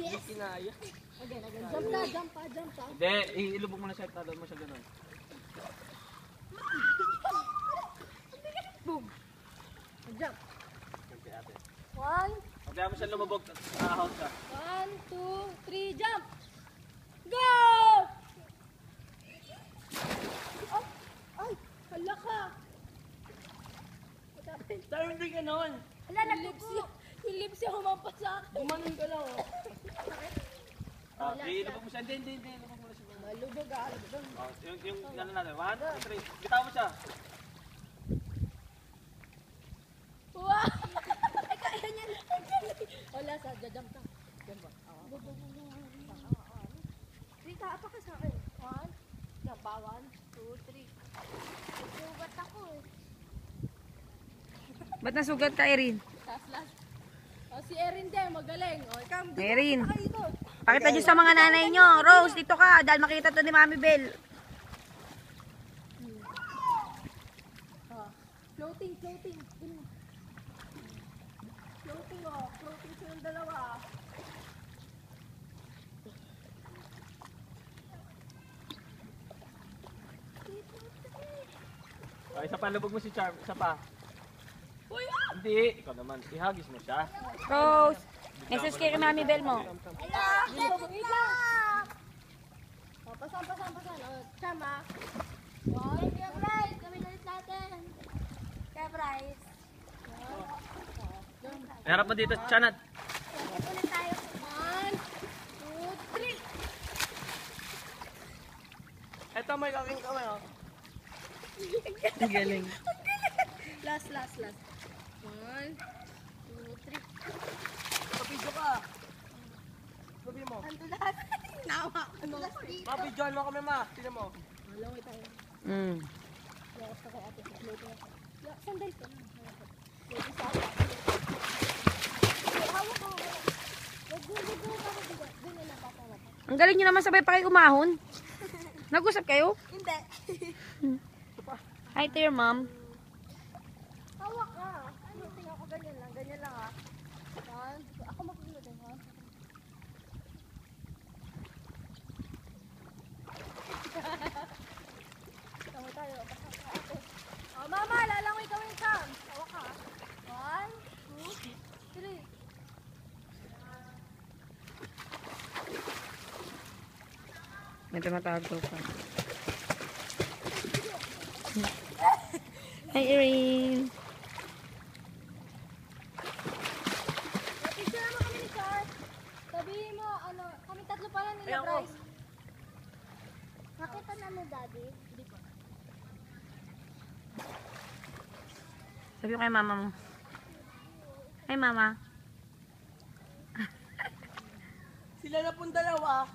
Hindi kinaya. Again. Jump pa. Hindi, ilubog mo na siya. Tadal mo siya ganun. Boom. Jump. Okay, ate. 1, Pagkaya mo siya lumubog, nakahawak ka. 1, 2, 3, jump! Go! Oh, ay, hala ka. Tayo hindi ka noon. Hala, yung lips niya humampas sa akin. Gumanon ka lang, oh. Ilubog mo siya. Hindi. Ilubog mo na siya. Malubog ah. Yung ano natin. 1, 2, 3. Bitaw mo siya. Wow! Ay, kaya niya na. Wala, sa jump ka. Jump ba? Rita, apa ka sa akin? 1, jump ba? 1, 2, 3. Nagsugat ako eh. Ba't nasugat ka, Erin? Last. O, si Erin din, magaling. O, ikaw, Erin. dito. Pakita nyo sa mga nanay nyo. Rose, dito ka. Dahil makita to ni Mami Bell. Floating. Floating, oh. Floating silang dalawa. Isa pa, lubog mo si Charm. Isa pa. Uy, Hindi. Ikaw naman. Ihagis mo siya. Rose, message kay Mami Bell mo. wait lang. O, pasan. O, Chama. 1, kaya Bryce. Kami nalit natin. Kaya Bryce. Harap mo dito, Chanat. Ulit tayo. 1, 2, 3. Ito, may kaking kamay, oh. Ang galing. Last. 1, 2, 3. Papidyo ka. Sabi mo. Ando lahat. Nawa ko mo. Papidyoan mo kami, ma. Sino mo? Malaway tayo. Lakas ka kay ate. Floating ako. Sandal ka. Floating sa ako. Hawak ko. Wag go ka. Doon na lang patawa. Ang galing nyo naman sabay pa kayo umahon. Nag-usap kayo? Hindi. Hi to your mom. Hawak ka. Ano, tingnan ko ganyan lang ah. Ako magulo din ha. Tama tayo. Oh, mama, lalangoy ka yung Sam. Hawak ka. 1, 2, 3. May tumatawag ko pa. Hi, Erin. Picture naman kami ni Char. Sabihin mo, kami tatlo pala nila, Bryce. Nakita na mo, Daddy? Hindi pa. Sabi ko kay mama mo. Hi, mama. Sila na pong dalawa.